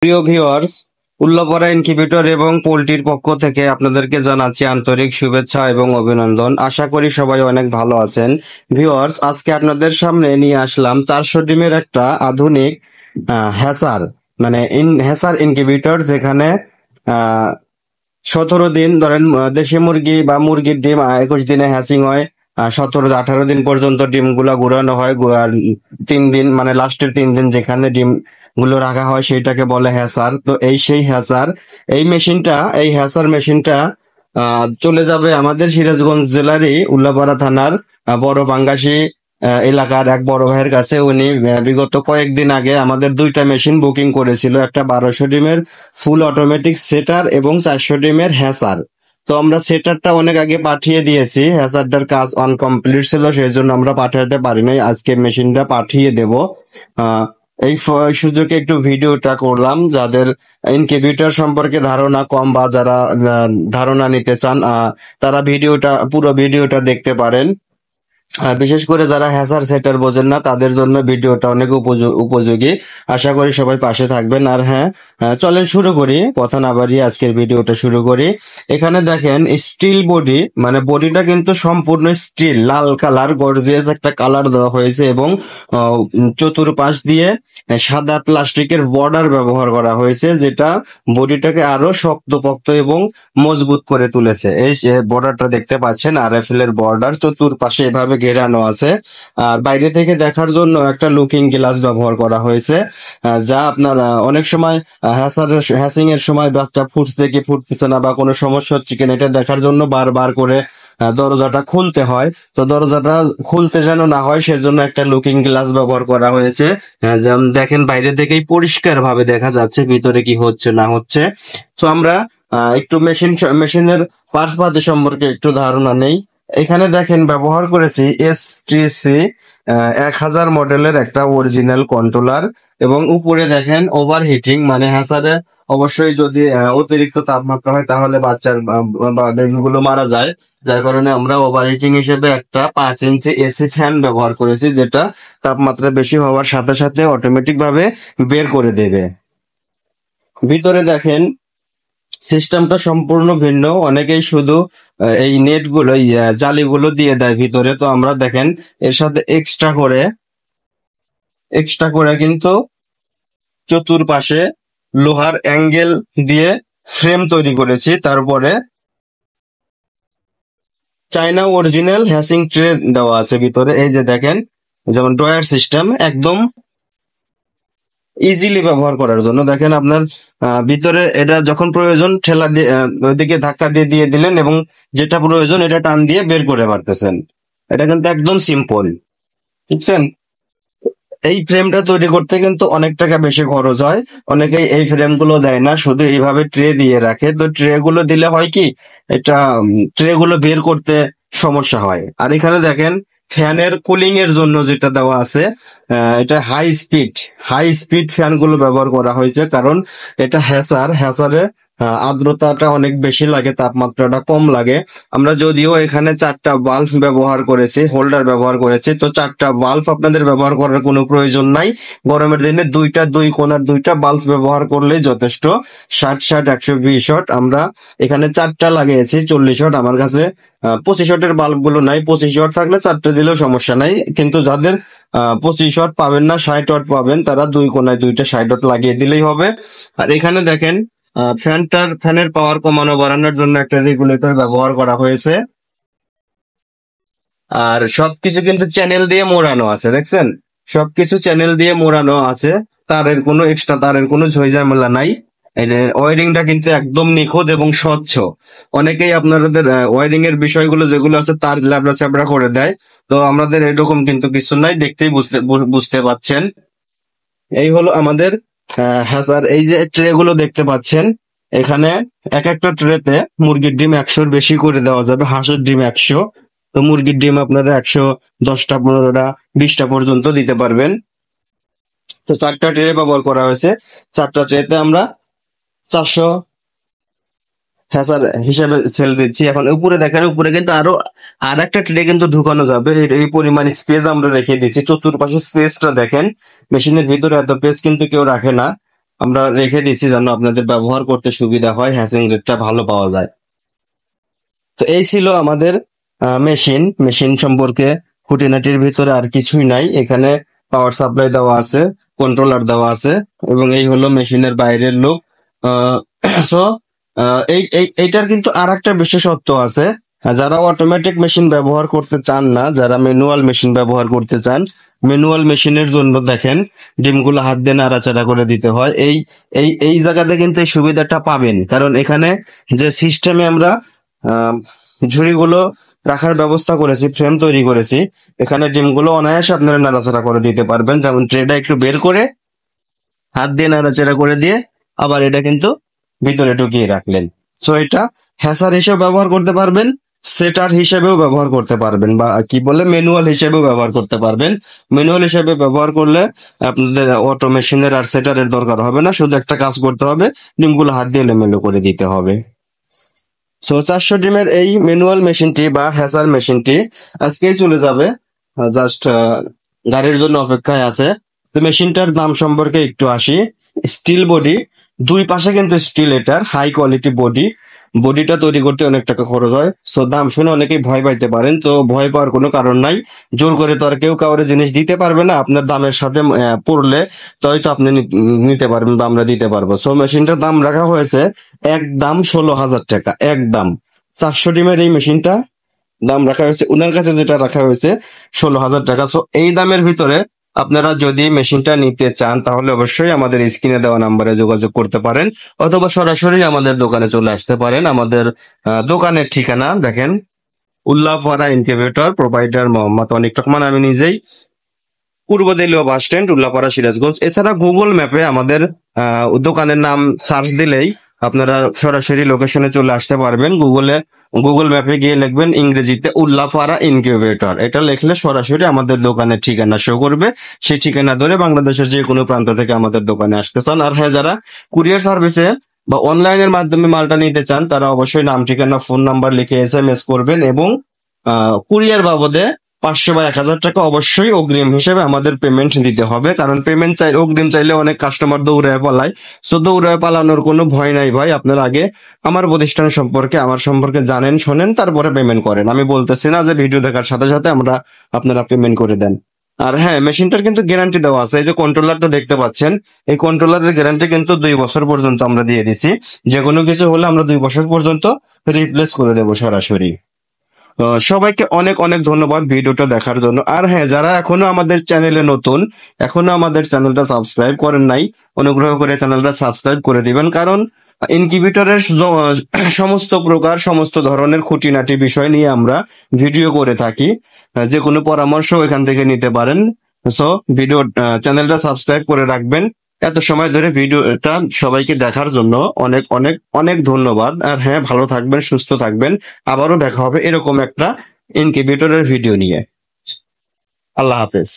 প্রিয় viewers, Ullapara incubator এবং পোল্ট্রির পক্ষ থেকে আপনাদেরকে জানাচ্ছি আন্তরিক শুভেচ্ছা এবং অভিনন্দন। আশা করি সবাই অনেক ভালো আছেন। ভিউয়ার্স, আজকে আপনাদের সামনে নিয়ে আসলাম 400 ডিমের একটা আধুনিক হ্যাচার, মানে হ্যাচার ইনকিউবেটর, যেখানে 17 দিন ধরেন দেশি মুরগি বা মুরগির ডিম 21 দিনে হ্যাচিং হয়। 17-18 দিন পর্যন্ত ডিমগুলা ঘুরানো হয়। আর 3 দিন মানে লাস্টের 3 দিন যেখানে ডিম গুলো রাখা হয় সেটাকে বলে হ্যাচার। তো সেই হ্যাচার, এই হ্যাচার মেশিনটা চলে যাবে আমাদের সিরাজগঞ্জ জেলারই উল্লাপাড়া থানার বড় পাঙ্গাসি এলাকার এক বড় ভাইয়ের কাছে। উনি বিগত কয়েকদিন আগে আমাদের 2টা মেশিন বুকিং করেছিল, একটা 1200 ডিমের ফুল অটোমেটিক সেটার এবং 400 ডিমের হ্যাচার। তো আমরা সেটারটা অনেক আগে পাঠিয়ে দিয়েছি, হ্যাচারটার কাজ অনকমপ্লিট ছিল, সেই জন্য আমরা পাঠাতে পারি নাই। আজকে মেশিনটা পাঠিয়ে দেব। এই সুযোগে একটু ভিডিওটা করলাম, যাদের ইনকিউবেটর সম্পর্কে ধারণা কম বা যারা ধারণা নিতে চান, তারা পুরো ভিডিওটা দেখতে পারেন। আর বিশেষ করে যারা হ্যাচার সেটার বোঝেন না তাদের জন্য ভিডিওটা অনেক উপযোগী। আশা করি সবাই পাশে থাকবেন। আর হ্যাঁ, চলেন শুরু করি, কথা না বাড়িয়ে আজকের ভিডিওটা শুরু করি। এখানে দেখেন স্টিল বডি, মানে বডিটা কিন্তু সম্পূর্ণ স্টিল, লাল কালার, গর্জিয়াস একটা কালার দেওয়া হয়েছে এবং চতুর্পাশ দিয়ে সাদা প্লাস্টিকের বর্ডার ব্যবহার করা হয়েছে, যেটা বডিটাকে আরো শক্তপোক্ত এবং মজবুত করে তুলেছে। এই বর্ডারটা দেখতে পাচ্ছেন, আরএফএল এর বর্ডার, চতুর্পাশে এভাবে ঘেরানো আছে। আর বাইরে থেকে দেখার জন্য একটা লুকিং গ্লাস ব্যবহার করা হয়েছে, যা আপনার অনেক সময় হ্যাচিং এর সময় বাচ্চা ফুটছে কি ফুটতেছে না বা কোনো সমস্যা হচ্ছে কিনা এটা দেখার জন্য বারবার করে দরজাটা খুলতে হয়। তো দরজাটা খুলতে যেন না হয় সেজন্য একটা লুকিং গ্লাস ব্যবহার করা হয়েছে। যেমন দেখেন, বাইরে থেকেই পরিষ্কার ভাবে দেখা যাচ্ছে ভিতরে কি হচ্ছে না হচ্ছে। তো আমরা একটু মেশিনের পার্টস সম্পর্কে একটু ধারণা নেই। এখানে দেখেন ব্যবহার করেছি STC 1000 মডেলের একটা অরিজিনাল কন্ট্রোলার, এবং উপরে দেখেন ওভারহিটিং, মানে হ্যাচারে অবশ্যই যদি অতিরিক্ত তাপমাত্রা হয় তাহলে বাচ্চার বেবিগুলো মারা যায়। যার কারণে আমরা ওভারহিটিং হিসেবে একটা 5 ইঞ্চি এসি ফ্যান ব্যবহার করেছি, যেটা তাপমাত্রা বেশি হওয়ার সাথে সাথে অটোমেটিক ভাবে বের করে দেবে। ভিতরে দেখেন সিস্টেমটা সম্পূর্ণ ভিন্ন। অনেকেই শুধু এই নেট গুলো, জালিগুলো দিয়ে দেয় ভিতরে। তো আমরা দেখেন এর সাথে এক্সট্রা করে কিন্তু চতুর্পাশে লোহার অ্যাঙ্গেল দিয়ে ফ্রেম তৈরি করেছি। তারপরে চাইনা অরিজিনাল হ্যাচিং ট্রে দেওয়া আছে ভিতরে। এই যে দেখেন, যেমন ড্রয়ার সিস্টেম, একদম ইজিলি ব্যবহার করার জন্য। দেখেন আপনার ভিতরে এটা যখন প্রয়োজন ঠেলা দিয়ে ওইদিকে ধাক্কা দিয়ে দিয়ে দিলেন, এবং যেটা প্রয়োজন এটা টান দিয়ে বের করে পারতেছেন। এটা কিন্তু একদম সিম্পল, বুঝছেন? এই ফ্রেমটা তৈরি করতে কিন্তু অনেক টাকা বেশি খরচ হয়। অনেকেই এই ফ্রেম গুলো দেয় না, শুধু এইভাবে ট্রে দিয়ে রাখে। তো ট্রে গুলো দিলে হয় কি, এটা ট্রে গুলো বের করতে সমস্যা হয়। আর এখানে দেখেন ফ্যানের কুলিং এর জন্য যেটা দেওয়া আছে, এটা হাই স্পিড ফ্যান গুলো ব্যবহার করা হয়েছে, কারণ এটা হ্যাচারে আর্দ্রতাটা অনেক বেশি লাগে, তাপমাত্রাটা কম লাগে। আমরা যদিও এখানে 4টা বাল্ব ব্যবহার করেছি, হোল্ডার ব্যবহার করেছি, তো 4টা বাল্ব আপনাদের ব্যবহার করার কোনো প্রয়োজন নাই। গরমের দিনে দুই কোণার 2টা বাল্ব ব্যবহার করলেই যথেষ্ট। 60 120 ওয়াট, আমরা এখানে 4টা লাগিয়েছি 40 ওয়াট। আমার কাছে 25 ওয়াটের বাল্ব গুলো নাই, 25 ওয়াট থাকলে 4টা দিলেও সমস্যা নাই। কিন্তু যাদের 25 ওয়াট পাবেন না, 60 ওয়াট পাবেন, তারা 2 কোণায় 2টা 60 ওয়াট লাগিয়ে দিলেই হবে। আর এখানে দেখেন ফ্যানের পাওয়ার কমানো বাড়ানোর জন্য একটা রেগুলেটর ব্যবহার করা হয়েছে। আর সবকিছু কিন্তু চ্যানেল দিয়ে মোড়ানো আছে, দেখছেন? সবকিছু চ্যানেল দিয়ে মোড়ানো আছে, তারের কোনো ঝইঝামেলা নাই। ওয়ারিংটা কিন্তু একদম নিখুঁত এবং স্বচ্ছ। অনেকেই আপনাদের ওয়ারিং এর বিষয়গুলো যেগুলো আছে তার ল্যাবড়া চ্যাবড়া করে দেয়, তো আমাদের এরকম কিন্তু কিছু নাই, দেখতেই বুঝতে পাচ্ছেন। এই হলো আমাদের হ্যাচার। এই যে ট্রে গুলো দেখতে পাচ্ছেন, এখানে এক একটা ট্রেতে মুরগির ডিম 100-র বেশি করে দেওয়া যাবে, হাঁসের ডিম 100। তো মুরগির ডিম আপনারা 110টা 15টা 20টা পর্যন্ত দিতে পারবেন। তো 4টা ট্রে ব্যবহার করা হয়েছে। 4টা ট্রেতে আমরা 400 হ্যাচার হিসাবে সেল দিচ্ছি। এখন উপরে দেখেন, উপরে কিন্তু আর একটা ট্রে কিন্তু ঢুকানো যাবে, এই পরিমাণ স্পেস আমরা রেখে দিচ্ছি। চতুর্পাশে স্পেসটা দেখেন, মেশিনের ভিতরে এত স্পেস কিন্তু কেউ রাখে না। আমরা রেখে দিচ্ছি যেন আপনাদের ব্যবহার করতে সুবিধা হয়, হ্যাচিং রেটটা ভালো পাওয়া যায়। তো এই ছিল আমাদের মেশিন সম্পর্কে। খুঁটিনাটির ভিতরে আর কিছুই নাই, এখানে পাওয়ার সাপ্লাই দেওয়া আছে, কন্ট্রোলার দেওয়া আছে, এবং এই হলো মেশিনের বাইরের লুক। সো এইটার কিন্তু আর একটা বিশেষত্ব আছে। যারা অটোমেটিক মেশিন ব্যবহার করতে চান না, যারা ম্যানুয়াল মেশিন ব্যবহার করতে চান, ম্যানুয়াল মেশিনের জন্য দেখেন ডিমগুলো হাত দিয়ে নাড়াচাড়া করে দিতে হয়। এই এই এই জায়গাতে কিন্তু এই সুবিধাটা পাবেন, কারণ এখানে যে সিস্টেমে আমরা আহ ঝুড়িগুলো রাখার ব্যবস্থা করেছি, ফ্রেম তৈরি করেছি, এখানে ডিমগুলো অনায়াসে আপনারা নাড়াচাড়া করে দিতে পারবেন। যেমন ট্রেটা একটু বের করে হাত দিয়ে নাড়াচাড়া করে দিয়ে আবার এটা কিন্তু ভিতরে ঢুকিয়ে রাখলেন। সো এটা হ্যাসার হিসেবে ব্যবহার করতে পারবেন, সেটার হিসেবেও ব্যবহার করতে পারবেন, বা কি বলে ম্যানুয়াল হিসেবেও ব্যবহার করতে পারবেন। ম্যানুয়াল হিসেবে ব্যবহার করলে আপনাদের অটো মেশিনের আর সেটারের দরকার হবে না, শুধু একটা কাজ করতে হবে, ডিমগুলো হাত দিয়ে এলোমেলো করে দিতে হবে। সো 400 ডিমের এই ম্যানুয়াল মেশিনটি বা হ্যাচার মেশিনটি আজকেই চলে যাবে, জাস্ট গাড়ির জন্য অপেক্ষায় আছে। তো মেশিনটার দাম সম্পর্কে একটু আসি। স্টিল বডি, দুই পাশে কিন্তু স্টিল, এটার হাই কোয়ালিটি বডি। বডিটা তৈরি করতে অনেক টাকা খরচ হয়, সো দাম শুনে অনেকেই ভয় পাইতে পারেন, তো ভয় পাওয়ার কোনো কারণ নাই। জোর করে তো আর কেউ কাউরে জিনিস দিতে পারবে না, আপনার দামের সাথে পড়লে তো হয়তো আপনি নিতে পারবেন বা আমরা দিতে পারবো। সো মেশিনটার দাম রাখা হয়েছে একদম 16,000 টাকা, একদম। 400 ডিমের এই মেশিনটা দাম রাখা হয়েছে, উনার কাছে যেটা রাখা হয়েছে 16,000 টাকা। সো এই দামের ভিতরে আপনারা যদি মেশিনটা নিতে চান তাহলে অবশ্যই আমাদের স্ক্রিনে দেওয়া নাম্বারে যোগাযোগ করতে পারেন, অথবা সরাসরি আমাদের দোকানে চলে আসতে পারেন। আমাদের দোকানের ঠিকানা দেখেন, উল্লাপাড়া ইনকিউবেটর, প্রোপাইটার মোহাম্মদ অনিক রহমান, আমি নিজেই, পূর্ব দেলীয় বাস স্ট্যান্ড, উল্লাপাড়া, সিরাজগঞ্জ। এছাড়া গুগল ম্যাপে আমাদের দোকানের নাম সার্চ দিলেই আপনারা সরাসরি লোকেশনে চলে আসতে পারবেন। গুগল ম্যাপে গিয়ে লিখবেন ইংরেজিতে উল্লাপাড়া ইনকিউবেটর, এটা লিখলে সরাসরি আমাদের দোকানের ঠিকানা শো করবে। সেই ঠিকানা ধরে বাংলাদেশের যে কোনো প্রান্ত থেকে আমাদের দোকানে আসতে চান, আর হ্যাঁ, যারা কুরিয়ার সার্ভিসে বা অনলাইনের মাধ্যমে মালটা নিতে চান, তারা অবশ্যই নাম, ঠিকানা, ফোন নাম্বার লিখে SMS করবেন, এবং কুরিয়ার বাবদে 500 বা 1,000 টাকা অবশ্যই অগ্রিম হিসেবে আমাদের পেমেন্ট দিতে হবে। কারণ পেমেন্ট চাই, অগ্রিম চাইলে অনেক কাস্টমার দৌড়ায় পালায়। সো দৌড়ায় পালানোর কোনো ভয় নাই ভাই, আপনারা আগে আমার প্রতিষ্ঠান সম্পর্কে, আমার সম্পর্কে জানেন, শোনেন, তারপরে পেমেন্ট করেন। আমি বলতেছি না যে ভিডিও দেখার সাথে সাথে আপনারা পেমেন্ট করে দেন। আর হ্যাঁ, মেশিনটার কিন্তু গ্যারান্টি দেওয়া আছে। এই যে কন্ট্রোলারটা দেখতে পাচ্ছেন, এই কন্ট্রোলারের গ্যারান্টি কিন্তু 2 বছর পর্যন্ত আমরা দিয়ে দিছি। যে কোনো কিছু হলে আমরা 2 বছর পর্যন্ত রিপ্লেস করে দেবো সরাসরি। সবাইকে অনেক অনেক ধন্যবাদ ভিডিওটা দেখার জন্য। আর হ্যাঁ, যারা এখনো আমাদের চ্যানেলে নতুন, এখনো আমাদের চ্যানেলটা সাবস্ক্রাইব করেন নাই, অনুগ্রহ করে চ্যানেলটা সাবস্ক্রাইব করে দিবেন। কারণ ইনকিউবেটরের সমস্ত প্রকার, সমস্ত ধরনের খুঁটিনাটি বিষয় নিয়ে আমরা ভিডিও করে থাকি। যে কোনো পরামর্শ এখান থেকে নিতে পারেন। সো চ্যানেলটা সাবস্ক্রাইব করে রাখবেন। এত সময় ধরে ভিডিওটা সবাইকে দেখার জন্য অনেক অনেক অনেক ধন্যবাদ। আর হ্যাঁ, ভালো থাকবেন, সুস্থ থাকবেন। আবারও দেখা হবে এরকম একটা ইনকিউবেটরের ভিডিও নিয়ে। আল্লাহ হাফেজ।